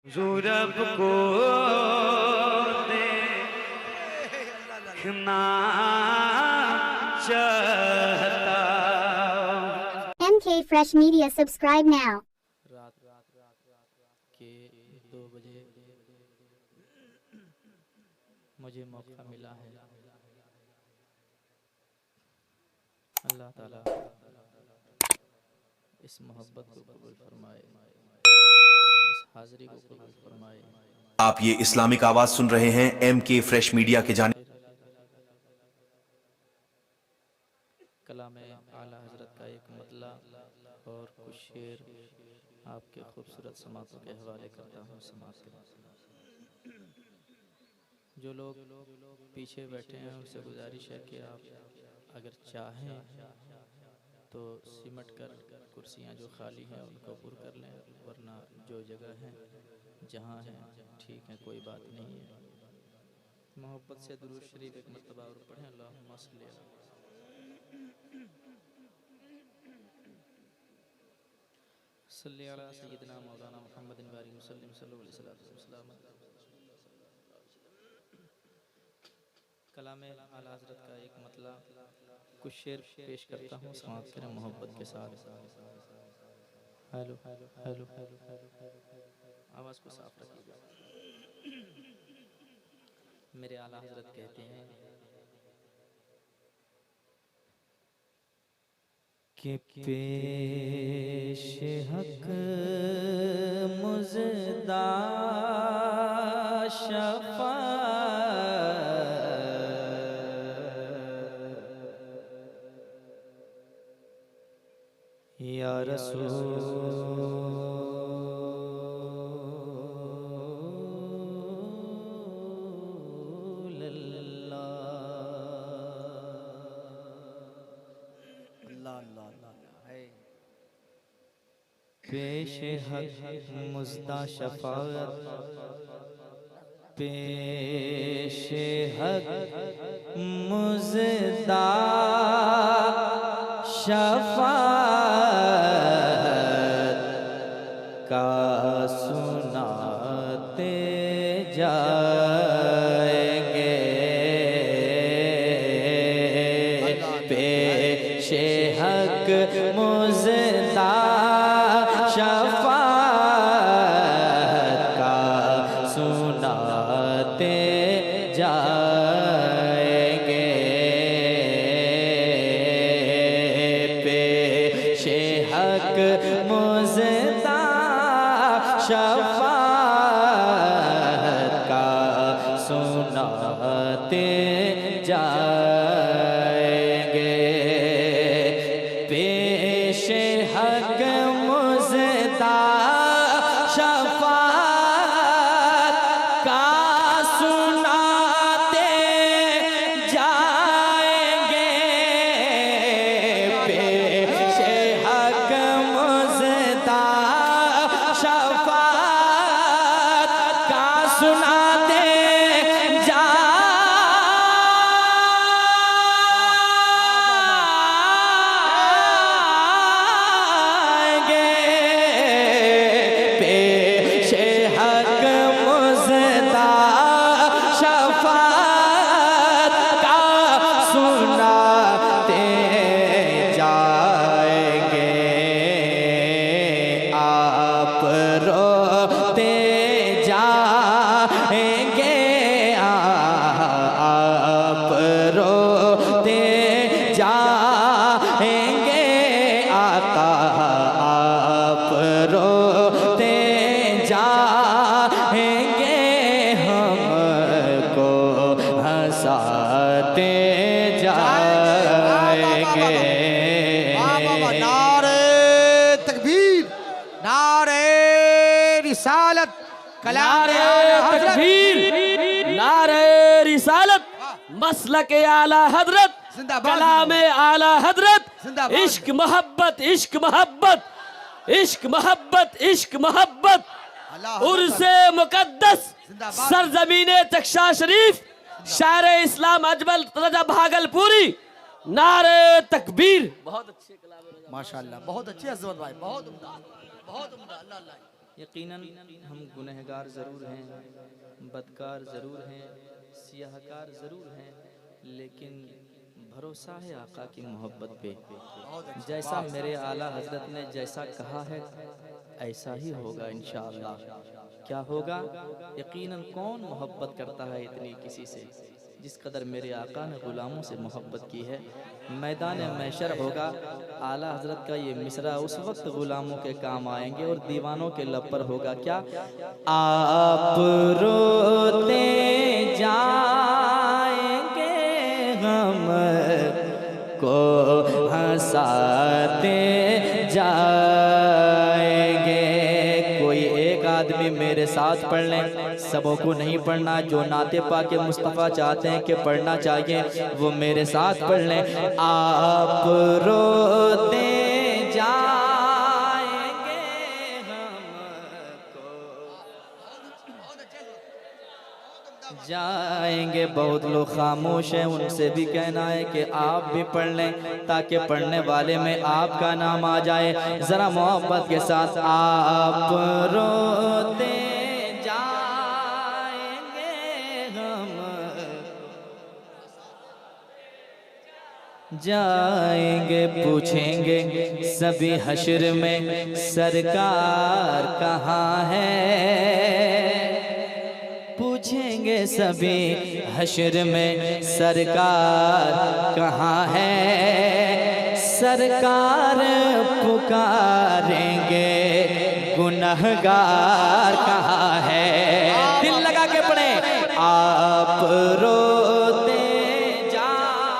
Zurab को देखना चाहता। MK Fresh Media, subscribe now. रात के 2 बजे मुझे मौका मिला है। अल्लाह ताला इस मोहब्बत को कबूल फरमाए, इस हाज़िरी को कबूल फरमाए। आप ये इस्लामिक आवाज सुन रहे हैं MK फ्रेश मीडिया के जाने। कलाम आला हज़रत का एक मतला और कुछ शेर आपके खूबसूरत समातों के हवाले करता हूँ। समात के जो लोग पीछे बैठे हैं उनसे गुजारिश है कि आप अगर चाहें तो सिमट कर कुर्सियाँ जो खाली हैं उनको पुर कर लें, वरना जो जगह है जहाँ हैं ठीक है, कोई बात नहीं है। मोहब्बत से दुरूद शरीफ एक मरतबा और पढ़ें। अल्लाहुम्मा सल्ली अला सल्ली अला सय्यिदिना मौलाना मुहम्मदिन व आलिहि वसल्लम सल्लल्लाहु अलैहि वसल्लम। कलाम आला हज़रत का एक मतला कुछ शेर पेश करता हूँ। समाअत करें मोहब्बत के साथ। हेलो हेलो हेलो हेलो आवाज़ को साफ रखिएगा। मेरे आला हज़रत कहते हैं कि पेश हक मुज़दा शफ़ा या रसूल अल्लाह। पेश हक मुज़दा शफ़ाअत, पेश हक मुज़दा शफ़ाअत का सुनाते जाएंगे। पेश हक मुज़दा शफ़ाअत का सुनाते जाएंगे। पेश हक मुज़दा शफ़ाअत का सुनाते जाएंगे। पेश हक मुज़दा शफ़ाअत का सुनाते जाएंगे। पेश हक मुज़दा शफ़ाअत का सुनाते जाएंगे। पेश हक मुज़दा शफ़ाअत का सुनाते जाएंगे। आप रोते जाएंगे, आप रोते जाएंगे। आका आप रोते जाएंगे, हमको हंसाते जाएंगे। नारे तकबीर, नारे रिसालत, कलाम आला हज़रत, नारे रिसालत, मसलक आला हजरत, जिंदाबाद, कलाम आला हजरत। जिंदाबाद। इश्क मोहब्बत, इश्क मोहब्बत, इश्क मोहब्बत, इश्क मोहब्बत। अल्लाह उर्से मुकद्दस जिंदाबाद। सरजमीने तख्शा शरीफ, शायर इस्लाम अजमल रजा भागलपुरी, नारे तकबीर। बहुत अच्छे कलाम, माशाल्लाह, बहुत अच्छे अज़मत भाई, बहुत उम्दा, बहुत उम्दा। अल्लाह अल्लाह। यकीनन हम गुनहगार ज़रूर हैं, बदकार ज़रूर हैं, सियाहकार ज़रूर हैं, लेकिन भरोसा है आका की मोहब्बत पे। जैसा मेरे आला हजरत ने जैसा कहा है ऐसा ही होगा इंशाअल्लाह। क्या होगा? यकीनन कौन मोहब्बत करता है इतनी किसी से जिस कदर मेरे आका ने ग़ुलामों से मोहब्बत की है। मैदान महशर होगा, आला हजरत का ये मिसरा उस वक्त ग़ुलामों के काम आएंगे और दीवानों के लब पर होगा क्या? आप रोते जाएंगे हम को हंसाते जाएंगे। कोई एक आदमी मेरे साथ पढ़ लें, सबों को नहीं पढ़ना। जो नाते पाके मुस्तफ़ा चाहते हैं कि पढ़ना चाहिए वो मेरे साथ पढ़ लें। आप रोते जाएंगे हमको जाएंगे। बहुत लोग खामोश हैं, उनसे भी कहना है कि आप भी पढ़ लें ताकि पढ़ने वाले में आपका नाम आ जाए। ज़रा मोहब्बत के साथ आप रोते जाएंगे हम जाएंगे। पूछेंगे सभी हश्र में सरकार कहाँ है। पूछेंगे सभी हश्र में सरकार कहाँ है। सरकार पुकारेंगे गुनहगार कहाँ है। दिल लगा के पढ़े। आप रोते जाएंगे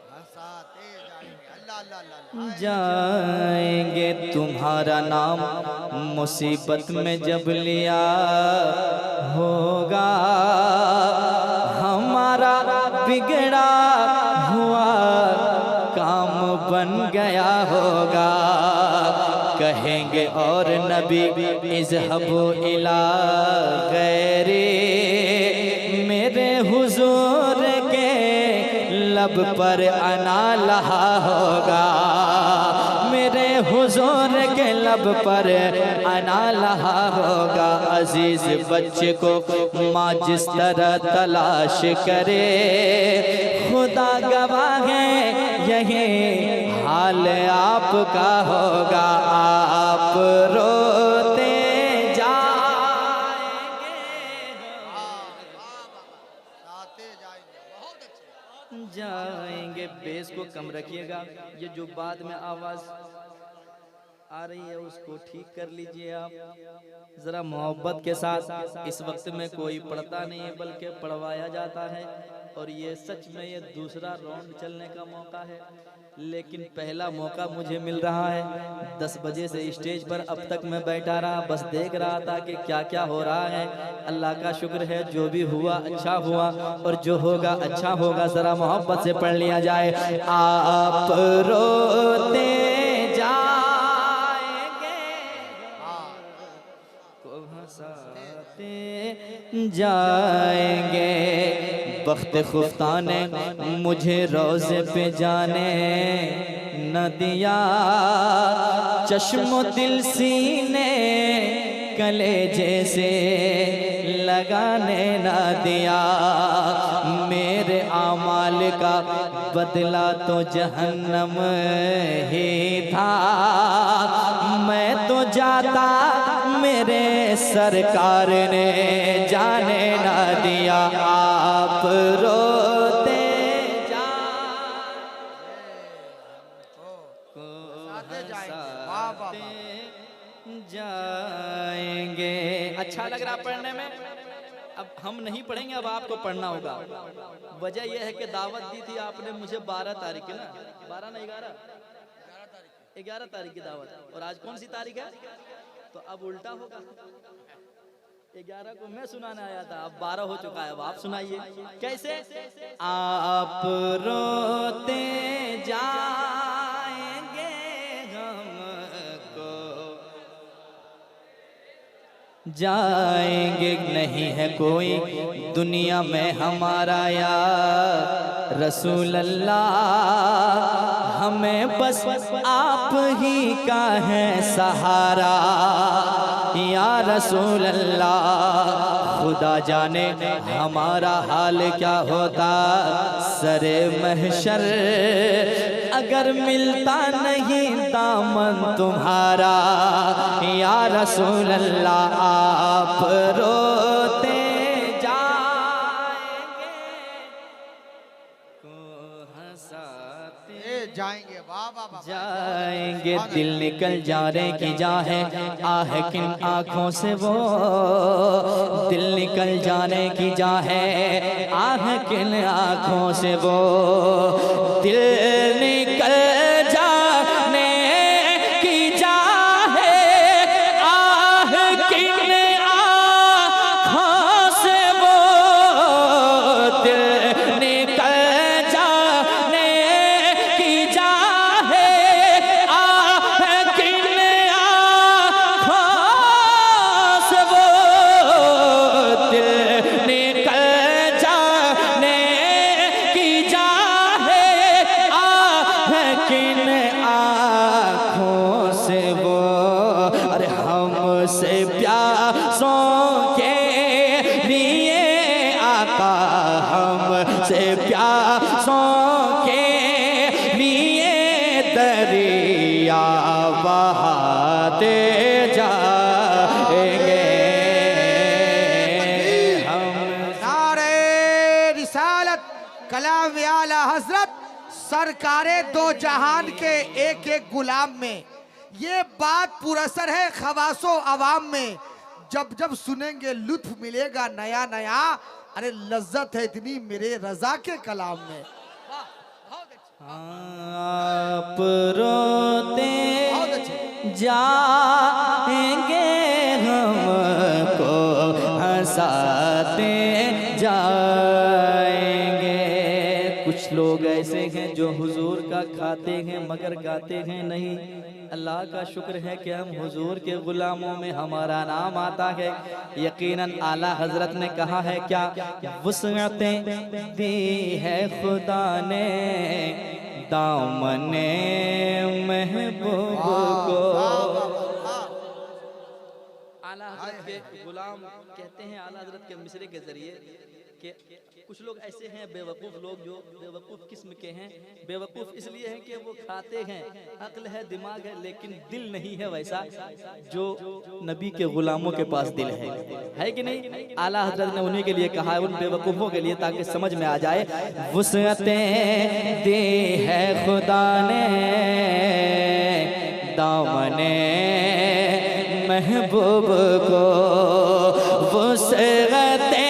हंसाते जाएंगे। अल्लाह अल्लाह अल्लाह। जाएंगे। तुम्हारा नाम मुसीबत में जब लिया होगा, हमारा बिगड़ा हुआ काम बन गया होगा। कहेंगे और नबी इज़हबू इला गैरी, मेरे हुजूर के लब पर अना लहा होगा। मेरे हुजूर के लब पर अना लहा होगा। अजीज बच्चे को माँ जिस तरह तलाश करे, खुदा गवाह है यही हाल आपका होगा। आप रोते जाएंगे। बेस को कम रखिएगा। ये जो बाद में आवाज़ आ रही है उसको ठीक कर लीजिए आप ज़रा मोहब्बत के साथ। इस वक्त में कोई पढ़ता नहीं है बल्कि पढ़वाया जाता है, और ये सच में ये दूसरा राउंड चलने का मौका है, लेकिन पहला मौका मुझे मिल रहा है। 10 बजे से स्टेज पर अब तक मैं बैठा रहा, बस देख रहा था कि क्या क्या हो रहा है। अल्लाह का शुक्र है, जो भी हुआ अच्छा हुआ और जो होगा अच्छा होगा। ज़रा मोहब्बत से पढ़ लिया जाए। आप रोते जाएंगे। बख्त खुफ्ता ने मुझे रोज़े पे जाने न दिया, चश्मो दिल सीने कलेजे से लगाने न दिया। मेरे आमाल का बदला तो जहन्नम ही था। मैं तो जाता मेरे सरकार ने जाने न दिया। आप रोते जाएंगे। अच्छा लग रहा पढ़ने में? अब हम नहीं पढ़ेंगे, अब आपको पढ़ना होगा। वजह यह है कि दावत दी थी आपने मुझे 12 तारीख है ना, 12 ना 11 तारीख की दावत, और आज कौन सी तारीख है? तो अब उल्टा होगा। 11 को मैं सुनाने आया था, अब 12 हो चुका है। अब आप सुनाइए कैसे। आप रोते जाएंगे हमको जाएंगे नहीं है कोई दुनिया में हमारा यार रसूल अल्लाह, हमें बस आप ही का है सहारा या रसूल अल्लाह। खुदा जाने हमारा हाल क्या होता सरे महशर, अगर मिलता नहीं दामन तुम्हारा या रसूल अल्लाह। आप रोते जाएंगे को हंसाते जाएंगे, वाह वाह वाह, जाएंगे, दिल निकल जाने की जा है आह किन आँखों से वो, दिल निकल जाने की जा है आह किन आँखों से वो, दिल निकल जाने की जा है आह किन आँखों से वो, दिल निकल जाने की जा है आह किन आँखों से वो, दिल निकल जाने की जा है आह किन आँखों से वो। अरे हमसे प्यासों के लिए आका, हमसे प्यासों के लिए दरिया बहाते जाएंगे हम। नारे रिसालत कलाम आला हजरत सरकारे दो जहान के एक एक गुलाम में, ये बात पुरअसर है खवासो अवाम में। जब जब सुनेंगे लुत्फ मिलेगा नया नया, अरे लज्जत है इतनी मेरे रजा के कलाम में। आप रोते बहुत अच्छे। जाएंगे हमको हंसाते जाएंगे। कुछ लोग ऐसे हैं जो हुजूर का खाते हैं मगर गाते हैं नहीं। अल्लाह का शुक्र है कि हम हुजूर के गुलामों में हमारा नाम आता है। यकीनन आला हजरत ने कहा है क्या, वुसअतें दी है खुदा ने दामने महबूब को। आला हजरत के गुलाम कहते हैं आला हजरत के मिसरे के जरिए कि कुछ लोग ऐसे हैं बेवकूफ़ लोग, जो बेवकूफ़ किस्म के हैं। बेवकूफ़ इसलिए हैं कि वो खाते हैं, अक्ल है दिमाग है लेकिन दिल नहीं है वैसा जो नबी के गुलामों के पास दिल है कि नहीं। आला हजरत ने उन्हीं के लिए कहा है, उन बेवकूफ़ों के लिए, ताकि समझ में आ जाए। वुसअतें दी है खुदा ने दामने महबूब को, वुसअतें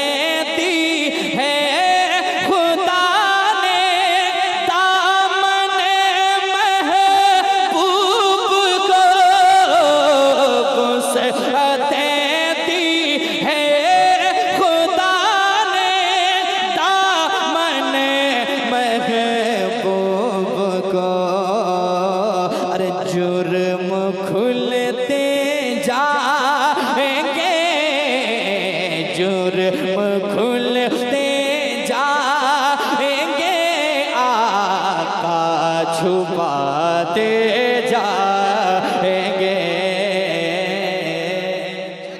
छुपाते जाएंगे।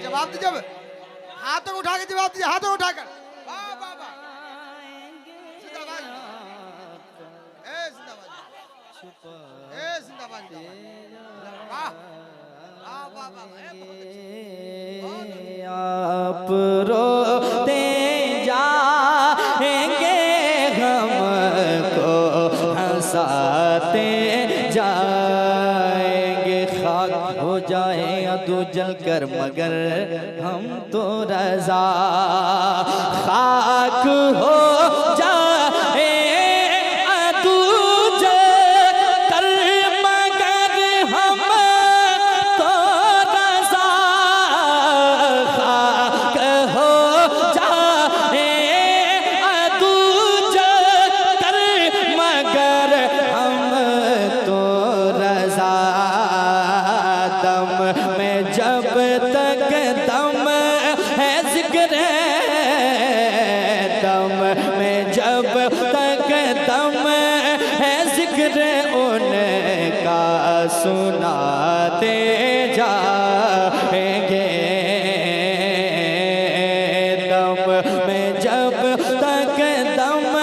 जवाब दीजिए, हाथों को उठा के जवाब दीजिए, हाथों को उठाकर। वाह वाह वाह, जिंदाबाद, ए जिंदाबाद, ए जिंदाबाद, वाह वाह वाह वाह। आप रोते जाएंगे हमको हंसाते जाएंगे। खाक हो जाए अदू जल कर मगर हम तो रजा, खाक हो जाए अदू जल कर मगर हम तो रजा, खाक हो जाए अदू जल कर मगर हम तो रजा। दम में जब तक दम सुनाते जाएंगे दम में जब तक दम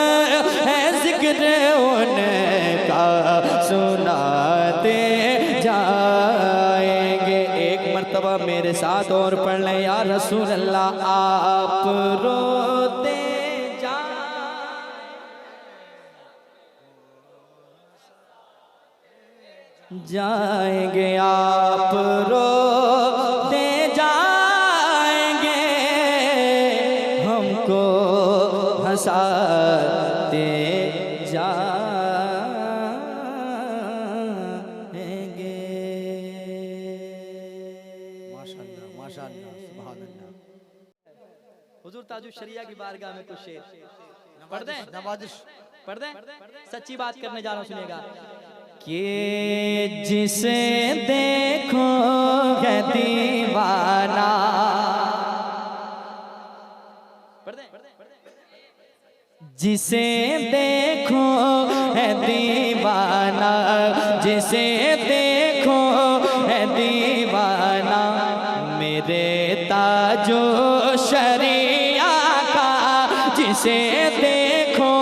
है जिक्र उनका सुनाते जाएंगे। एक मर्तबा मेरे साथ और पढ़ लें या रसूल अल्लाह आप रोते जाएंगे आप रोते जाएंगे हमको हंसाते जाएंगे। माशाअल्लाह माशाअल्लाह सुभान अल्लाह। हुजूर ताजुश शरिया की बारगाह में कुछ शेर पढ़ दें, नवाजिश पढ़ दें, सच्ची बात करने जा रहा हूं, सुनिएगा। कि जिसे देखो है दीवाना, जिसे देखो है दीवाना, जिसे देखो है दीवाना, मेरे ताजो शरिया का जिसे देखो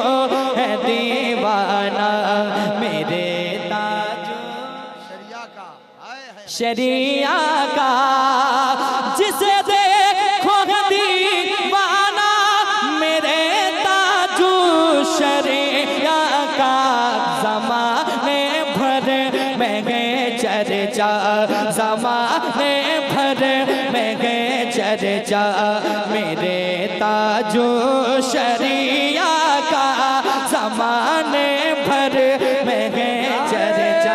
है दीवाना, मेरे शरिया का जिसे देखो है दीवाना, मेरे ताजू शरिया का ज़माने भर में गए चर्चा, ज़माने भर में गए चर्चा, मेरे ताजू शरिया का ज़माने भर में गए चर्चा।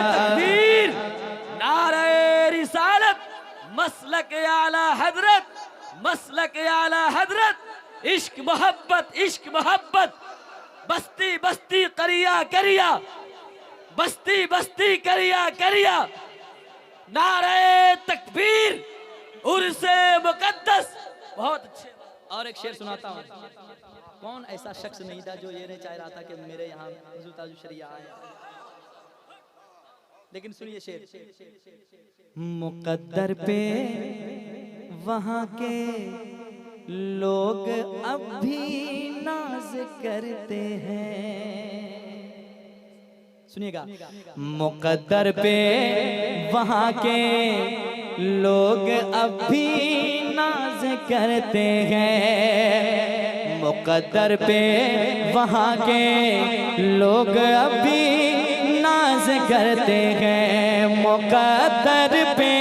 मसलक आला हजरत, मसलक आला हजरत, इश्क मोहब्बत, इश्क मोहब्बत, बस्ती बस्ती करिया करिया, बस्ती बस्ती करिया करिया, नारे तकबीर, उर्से मुकद्दस। बहुत अच्छे। और एक शेर सुनाता हूँ। कौन ऐसा शख्स नहीं था जो ये नहीं चाह रहा था कि मेरे यहाँ हुजूर ताजुश शरिया आए, लेकिन सुनिए शेर। मुकद्दर पे वहाँ के लोग अब भी नाज करते हैं, सुनिएगा। मुकद्दर पे वहाँ के लोग अब भी नाज करते हैं, मुकद्दर पे वहाँ के लोग अब भी नाज करते हैं, मुकद्दर पे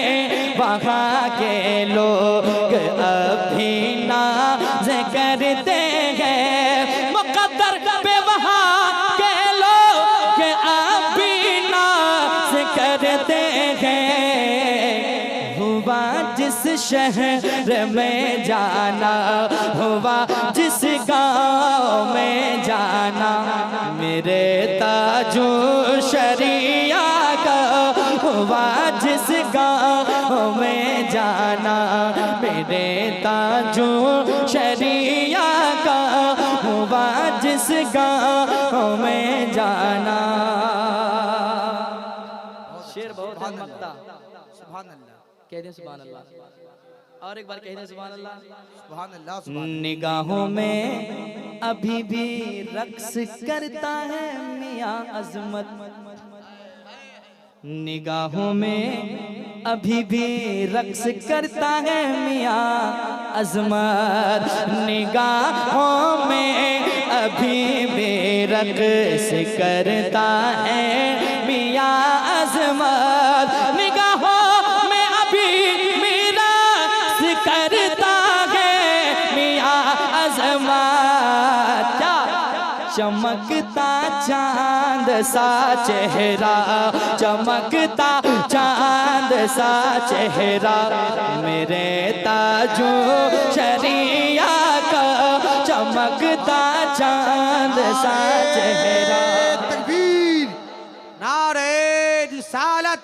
वहाँ के लोग अभी नाज करते हैं, मुकद्दर पे वहाँ के लोग अभी नाज करते हैं। हुआ जिस शहर में जाना, हुआ जिस गाँव में जाना, मेरे ताजो शरिया का हुआ जिस गाँव में जाना, मेरे ताजो शरिया का हुआ जिस गाँव में जाना। शेर बहुत है मक्ता। सुभान अल्लाह, कह दें सुभान अल्लाह, और एक बार कह दें सुभान अल्लाह। सुभान अल्लाह। निगाहों में अभी भी रक्स करता है मियाँ अजमत, निगाहों में अभी भी रक्स करता है मियाँ अजमत, निगाहों में अभी भी रक्स करता है मियाँ अजमत, निगाहों में अभी भी रक्स करता है मियाँ अजमत। क्या चमकता चांद सा चेहरा, चमकता चांद सा चेहरा, मेरे ताजो शरिया का चमकता चांद सा चेहरा। तकबीर, नारे रिसालत,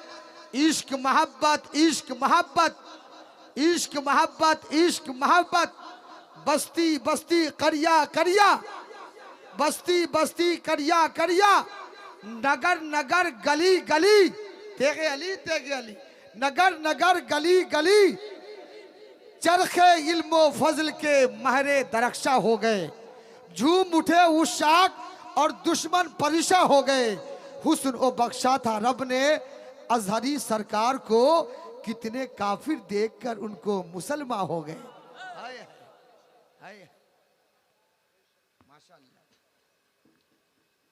इश्क मोहब्बत, इश्क मोहब्बत, इश्क मोहब्बत, इश्क मोहब्बत, बस्ती बस्ती करिया करिया, बस्ती बस्ती करिया करिया, नगर नगर गली गली, तेगे अली नगर नगर गली गली चरखे इल्मो फजल के महरे दरख्शा हो गए। झूम उठे उशाक और दुश्मन परिशा हो गए। हुस्न ओ बख्शा था रब ने अजहरी सरकार को, कितने काफिर देखकर उनको मुसलमान हो गए।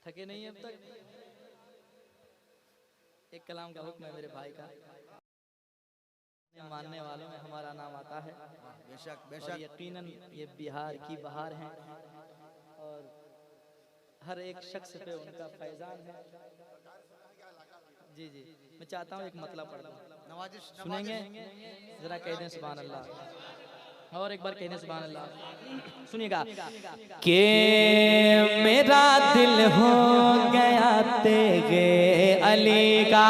थके नहीं अब तक? एक कलाम का हुक्म है मेरे भाई का, मानने वालों में हमारा नाम आता है। बेशक और यकीनन ये बिहार की बहार हैं और हर एक शख्स पे उनका फैजान है। जी जी, मैं चाहता हूँ एक मतलब पढ़ दूं, सुनेंगे? जरा कह दें सुभान अल्लाह, और एक बार कहने सुभान अल्लाह। सुनिएगा कि मेरा दिल हो गया तेरे अली का।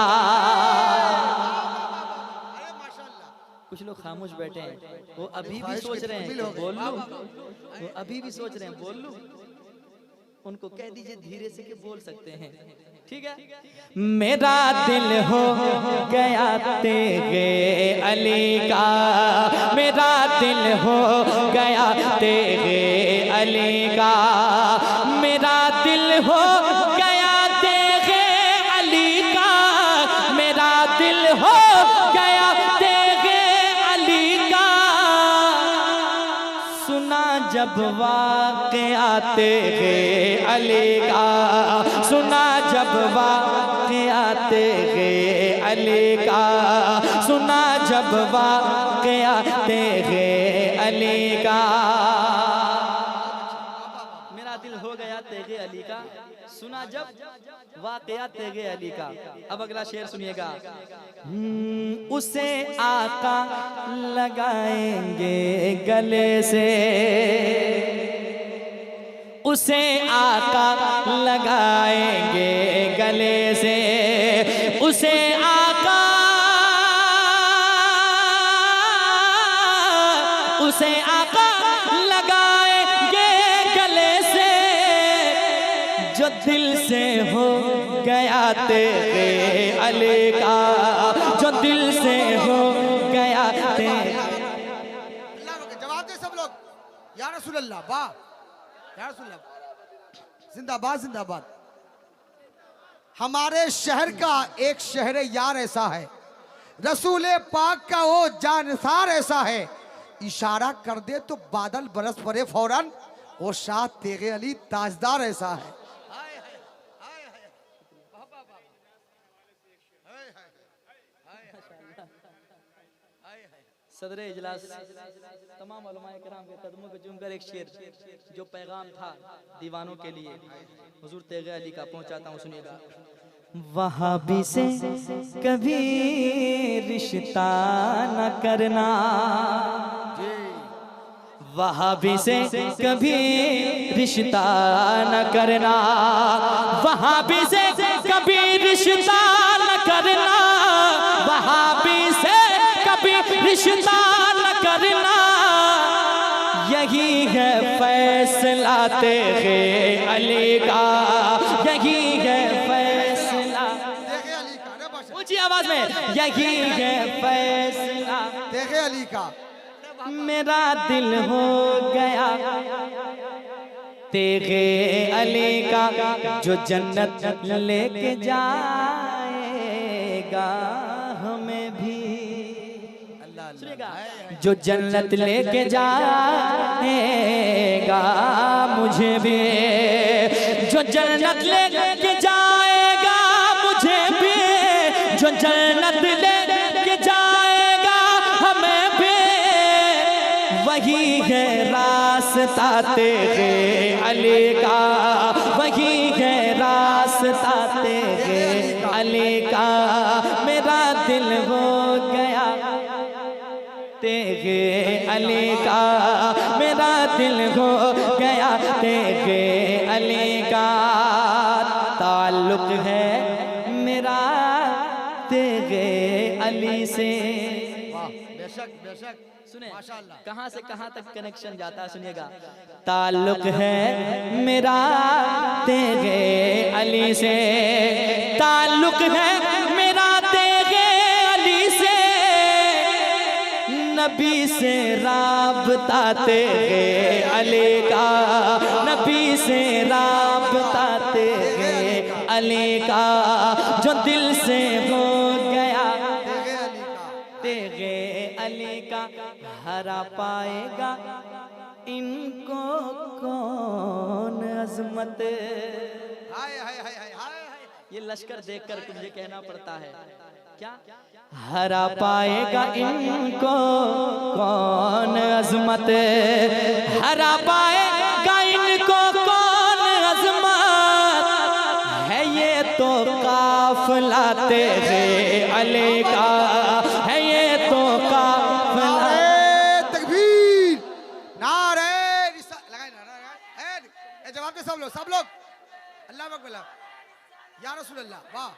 कुछ लोग खामोश बैठे हैं, वो अभी भी सोच रहे हैं बोल लूं, वो अभी भी सोच रहे हैं बोल लूं। उनको कह दीजिए धीरे से कि बोल सकते हैं, ठीक है? मेरा दिल हो गया तेरे अली का, मेरा दिल हो गया तेरे अली का, मेरा दिल हो गया तेरे अली का, मेरा दिल हो गया तेरे अली का। सुना जब वाक़या तेरे अली का, सुना जब वाक़या तेरे अली का, सुना जब वाक़या तेरे अली का। मेरा दिल हो गया तेरे अली का, सुना जब वाक़या तेरे अली का। अब अगला शेर सुनिएगा। उसे आका लगाएंगे गले से, उसे आका लगाएंगे गले से, उसे आका, उसे आका लगाएंगे गले से, जो दिल से हो गया तेरे अली का, जो दिल से हो गया तेरे। जवाब दे सब लोग, या रसूल अल्लाह, वाह या रसूल अल्लाह, जिंदाबाद जिंदाबाद। हमारे शहर का एक शहर यार ऐसा है, रसूल पाक का वो जानसार ऐसा है, इशारा कर दे तो बादल बरस पड़े फौरन, वो शाह तेगे अली ताजदार ऐसा है। सदर इजलास तमाम उलमाए किराम के कदमों को चूमकर एक शेर जो पैगाम था दीवानों के लिए हुजूर तेगे अली का पहुंचाता हूं, सुनिएगा। वहाबी से कभी रिश्ता न करना, वहाबी से कभी रिश्ता न करना, वहाबी से कभी रिश्ता न करना, वहाबी से कभी रिश्ता न करना, यही है फैसला तेरे अली का, यही है फैसला ऊंची आवाज में, यही है फैसला तेगे अली का। मेरा दिल हो गया तेरे अली का, जो जन्नत लेके जाएगा हमें भी, जो जन्नत लेके जाएगा मुझे भी, जो जन्नत लेके जाएगा मुझे भी, जो जन्नत लेके जाएगा हमें भी, वही है रास्ता तेरे अली का, वही है रास्ता तेरे अली का। मेरा दिल हो गया तेरे अली का, मेरा दिल हो गया तेरे अली का। ताल्लुक है मेरा तेरे अली से। बेशक बेशक, सुने कहां से कहां तक कनेक्शन जाता है, सुनिएगा। ताल्लुक है मेरा तेरे अली से, ताल्लुक है मेरा तेरे नबी से राबता तेरे अली का, नबी से राबता तेरे अली का, जो दिल से हो गया तेरे अली का, हरा पाएगा इनको कौन अजमत। हाय हाय हाय हाय हाय। ये लश्कर देखकर मुझे कहना पड़ता है क्या, हरा पाएगा इनको कौन अजमत, हरा पाएगा इनको कौन अजमत, है ये तो काफिला तेरे अली का, है ये तो काफिला। नारे तकबीर, नारे लगाए ना, जवाब दे सब लोग अल्लाह अकबर, या रसूल अल्लाह, वाह,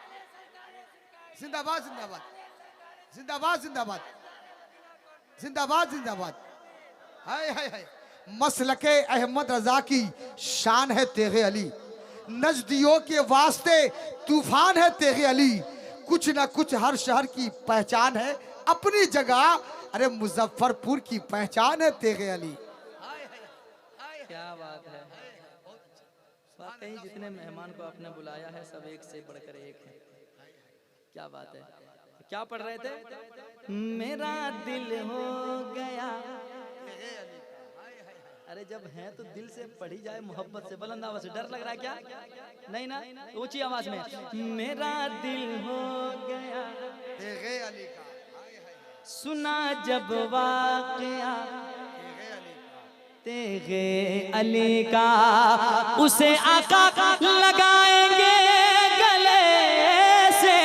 जिंदाबाद जिंदाबाद जिंदाबाद जिंदाबाद जिंदाबाद जिंदाबाद। हाय हाय हाय। मसलके अहमद रजा की शान है तेरे अली, नजदियों के वास्ते तूफान है तेरे अली, कुछ ना कुछ हर शहर की पहचान है अपनी जगह, अरे मुजफ्फरपुर की पहचान है तेरे अली। क्या बात है, वाकई जितने मेहमान को आपने बुलाया है सब एक से बढ़कर एक है। क्या बात है, क्या पढ़ रहे थे, मेरा दिल हो गया, अरे जब है तो दिल से पढ़ी जाए, मोहब्बत से, बुलंद आवाज से। डर लग रहा है क्या, नहीं ना, ऊंची आवाज में, मेरा दिल हो गया तेरे अली का, सुना जब वाक़या तेरे अली का, उसे आका लगाएंगे गले से,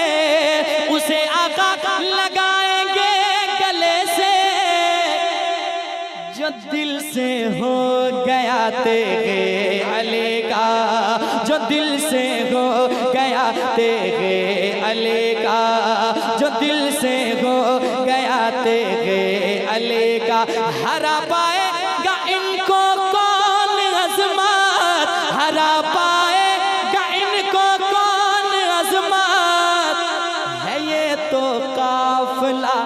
उसे आका लगाएंगे गले से, जो दिल से हो गया तेरे अली का, जो दिल से हो गया तेरे अली का, जो दिल से हो गया तेरे अली का, हरा पाएगा इनको कौन अज़मत, हरा पाएगा इनको कौन अज़मत, है ये तो काफिला,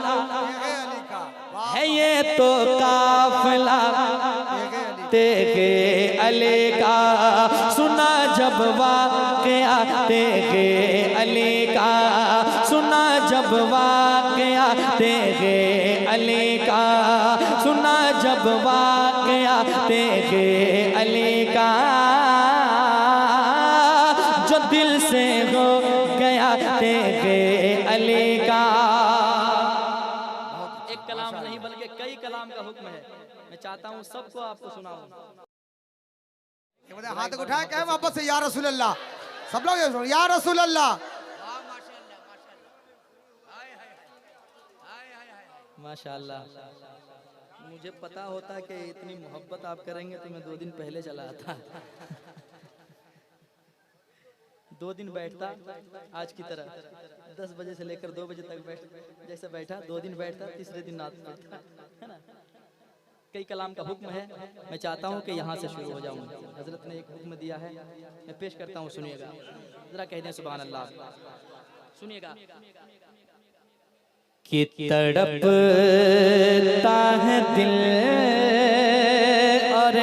है ये तो काफिला तेरे अली का, सुना जब वाक़या तेरे अली का, सुना जब वाक़या तेरे अली का, सुना जब वाक़या तेरे अली का, जो दिल से हो गया तेरे अली का। एक कलाम नहीं बल्कि कई कलाम का हुक्म है, मैं चाहता हूँ सबको आपको सुनाऊं। हाथ उठाए कहे वापस से या रसूल अल्लाह, सब लोग या रसूल अल्लाह। माशाअल्लाह, मुझे पता होता कि इतनी मोहब्बत आप करेंगे तो मैं 2 दिन पहले चला आता। 2 दिन बैठता आज की तरह, 10 बजे से लेकर 2 बजे तक जैसे बैठा, 2 दिन बैठता, तीसरे दिन आता, है ना। कई कलाम का हुक्म है, मैं चाहता हूँ कि यहाँ से शुरू हो जाऊँ। हजरत ने एक हुक्म दिया है, मैं पेश करता हूँ, सुनिएगा जरा, कह दें सुभान अल्लाह, सुनिएगा। कि तड़पता है दिल और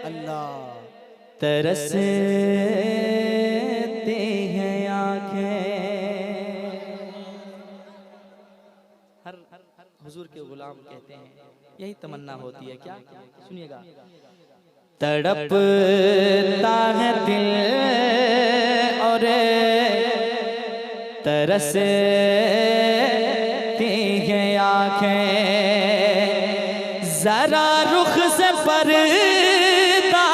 अल्लाह, तरसते हैं आँखें। हर हुजूर के गुलाम कहते हैं, यही तमन्ना होती है क्या, सुनिएगा। तड़पता है दिल और तरसती हैं आँखें, जरा रुख से पर्दा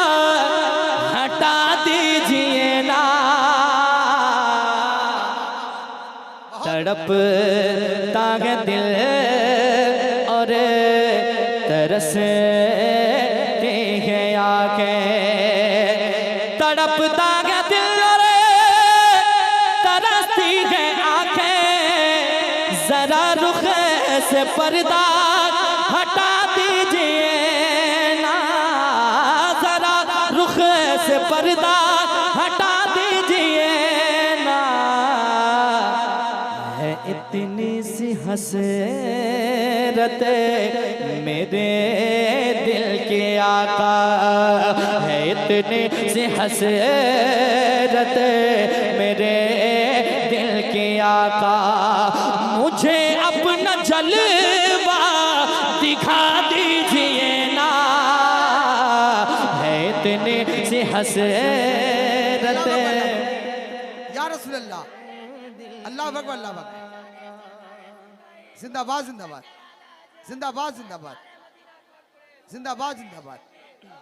हटा दीजिए ना, तड़पता है दिल और तरसती हैं आँखें, तड़पता है दिल और तरसती हैं आँखें, जरा रुख से पर्दा हटा दीजिए ना, जरा रुख से पर्दा हटा दीजिए ना, है इतनी सी हंसरत हसरत मेरे दिल के आका है, इतनी सी हसरत मेरे दिल के आका। मुझे अपना जलवा दिखा दीजिए ना, है इतनी सी हसरत। या रसूल अल्लाह, अल्लाह अकबर, अल्लाह अकबर। जिंदाबाद जिंदाबाद जिंदाबाद जिंदाबाद जिंदाबाद जिंदाबाद।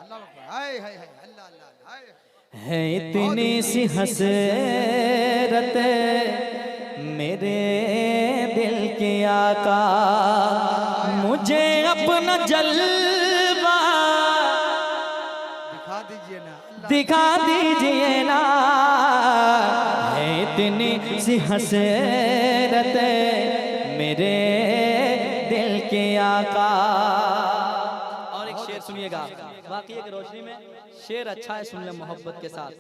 अल्लाह अकबर, हाय हाय हाय, अल्लाह अल्लाह हाय। है इतनी सी हसरत मेरे दिल के आका, मुझे अपना जलवा दिखा दीजिए ना, दिखा दीजिए ना, है इतनी सी हसरत मेरे दिल के आका। और एक शेर सुनिएगा, बाकी एक रोशनी में शेर अच्छा है, सुन ले मोहब्बत के साथ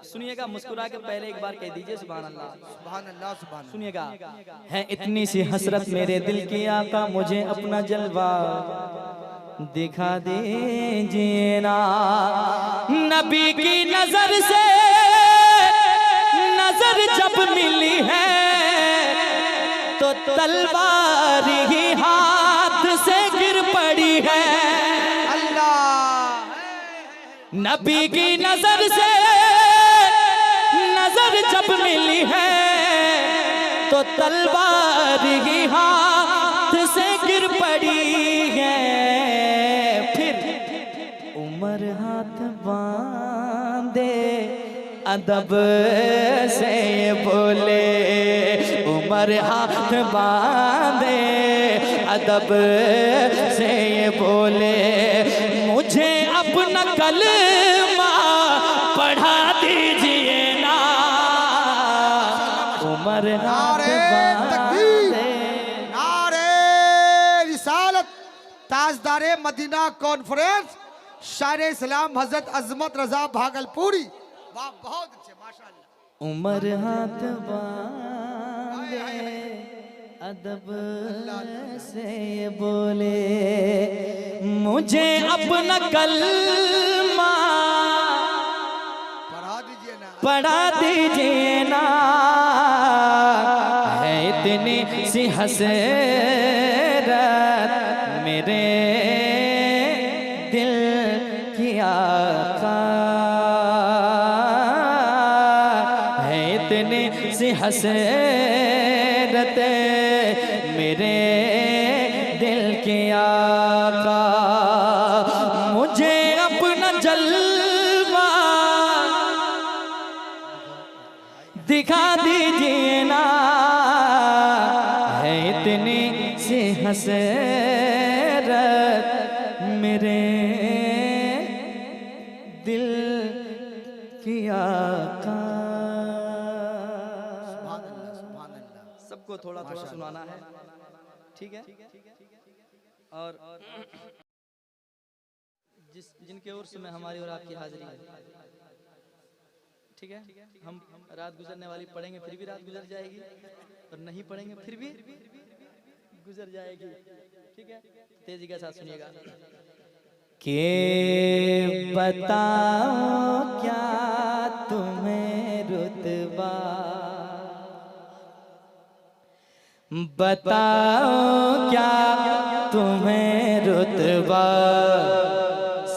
सुनिएगा। मुस्कुरा के पहले एक बार कह दीजिए सुभान अल्लाह, सुभान अल्लाह सुभान। सुनिएगा। है इतनी सी हसरत मेरे दिल की आका, मुझे अपना जलवा दिखा दीजिए ना। नबी की नजर से नजर जब मिली है तो तलवार ही हाथ से गिर पड़ी है। नबी की नजर से नजर जब मिली है तो तलवार ही हाथ से गिर पड़ी है। फिर उमर हाथ बांधे अदब से ये बोले, उमर हाथ बांधे अदब से ये बोले, मुझे अपना कलमा पढ़ा दीजिए ना। उमर हाथ बांधे। नारे रिसालत, ताजदारे मदीना कॉन्फ्रेंस, शायर इस्लाम हजरत अजमत रजा भागलपुरी। वाह, बहुत अच्छे, माशाअल्लाह। उमर हाथ बांधे अदब से ये बोले, मुझे अपना कलमा पढ़ा दीजिए ना, पढ़ा दीजिए ना। है इतनी सी हसरत मेरे दिल की आका, है इतनी सी हसरत मेरे दिल के आका। मुझे अपना जलवा दिखा दीजिए ना, है इतनी सी हसरत मेरे दिल की आका। सबको थोड़ा थोड़ा सुनाना है, ठीक है। और जिनके उर्स में हमारी और आपकी हाजिरी है, ठीक है। हम रात गुजरने वाली पढ़ेंगे फिर भी रात गुजर जाएगी, और नहीं पढ़ेंगे फिर भी गुजर जाएगी, ठीक है। तेजी के साथ सुनिएगा। के बताओ क्या तुम्हें रुतबा, बताओ क्या तुम्हें रुतबा,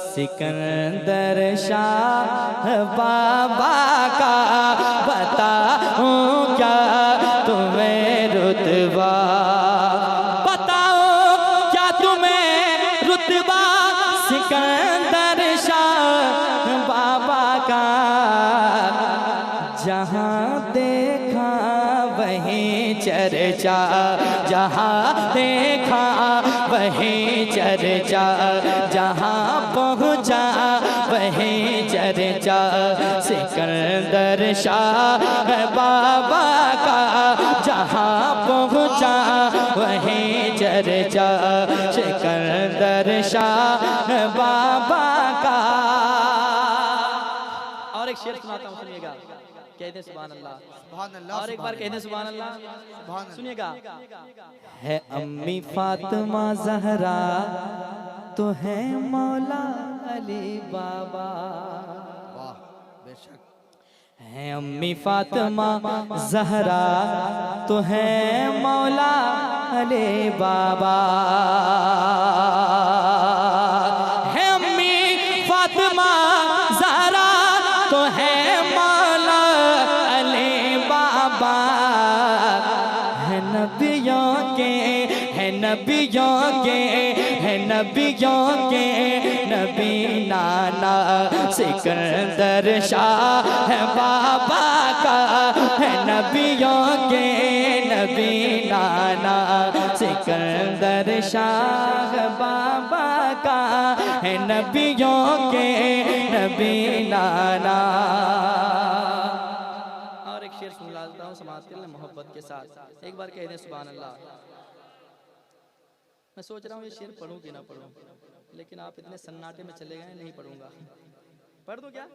सिकंदर शाह बाबा का बताओ क्या तुम्हें रुतबा, बताओ क्या तुम्हें रुतबा, सिकंदर शाह बाबा का। जहाँ देखा वहीं चर्चा, जहाँ देखा वहीं चर्चा, जहाँ पहुँचा वहीं चर्चा, सिकंदर शाह बाबा का। जहाँ पहुँचा वहीं चर्चा, सिकंदर शाह बाबा का। और एक शेर सुनाता हूँ, सुनिएगा। क्या कह दे सुभान अल्लाह। सुभान अल्लाह, और एक बार कह दे सुभान अल्लाह। सुभान अल्लाह। सुनिएगा। है अम्मी फातिमा ज़हरा तो है मौला अली बाबा। वाह, बेशक। है अम्मी फातिमा ज़हरा तो है मौला अली बाबा। है अम्मी फातिमा ज़हरा तो है मौला अली बाबा। है नबियों के, है नबियों के, है नबियों के नबी नाना सिकंदर शाह है बाबा का। है नबियों के नबी नाना सिकंदर शाह बाबा का। है नबियों के नबी नाना। और एक शेर सुन लाता हूँ समाज के लिए मोहब्बत के साथ। एक बार कह दें सुभान अल्लाह। मैं सोच रहा हूँ ये शेर पढ़ूं कि ना पढ़ूं, लेकिन आप इतने सन्नाटे में चले गए, नहीं पढ़ूंगा। पढ़ दो क्या?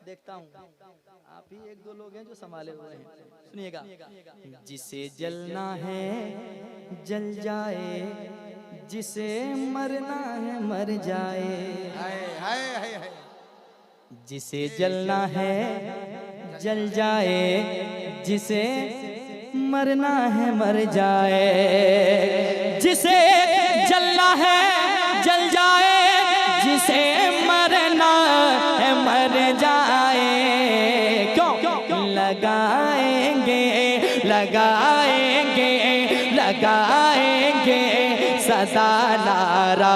देखता हूँ। आप ही एक दो लोग हैं जो संभाले हुए हैं। सुनिएगा। जिसे जलना है जल जाए, जिसे मरना है मर जाए। हाय हाय हाय हाय। जिसे जलना है जल जाए, जिसे मरना है मर जाए। जिसे जलना है जल जाए, जिसे मरना है मर जाए। क्यों? लगाएंगे लगाएंगे लगाएंगे सदा नारा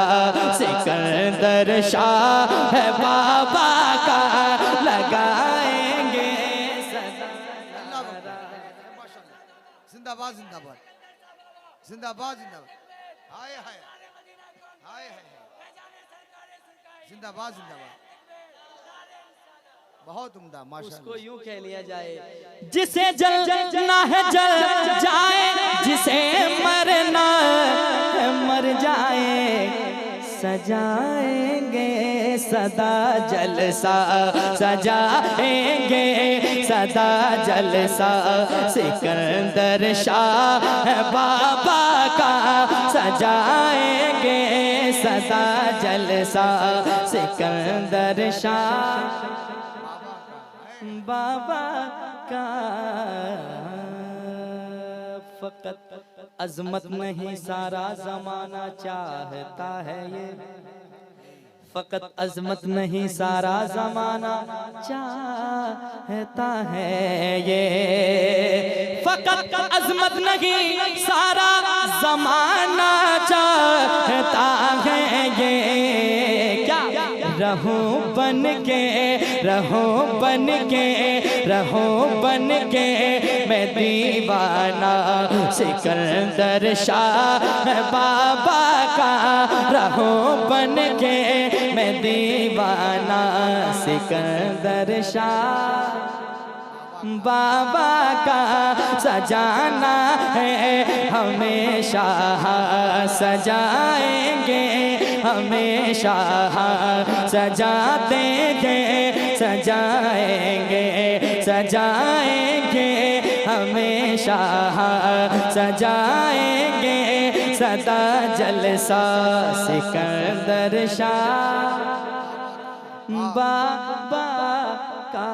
सिकंदर शाह है बाबा का। लगाएंगे सदा नारा। जिंदाबाद जिंदाबाद जिंदाबाद जिंदाबाद। हाय हाय हाय हाय। जिंदाबाद जिंदाबाद। बहुत उम्दा माशाअल्लाह। उसको यूं कह लिया जाए, जिसे जलना है जल जाए, जिसे मरना है मर जाए। सजाएंगे सदा जलसा, सजाएंगे सदा जलसा सिकंदर शाह है बाबा का। सजाएंगे सदा जलसा सिकंदर शाह बाबा का। फकत अजमत नहीं सारा जमाना चाहता है ये। फकत अजमत नहीं सारा जमाना चाहता है ये। फकत अजमत नहीं सारा जमाना चाहता है ये। क्या? रहूं बन के, रहूं बन के, रहूं बन के मैं दीवाना सिकंदर शाह बाबा का। रहूं बन के मैं दीवाना सिकंदर शाह बाबा का। सजाना है हमेशा, सजाएंगे हमेशा, सजाते थे सजाएंगे, सजाएंगे हमेशा, सजाएंगे सदा जलसा सिकंदर शाह बाबा का।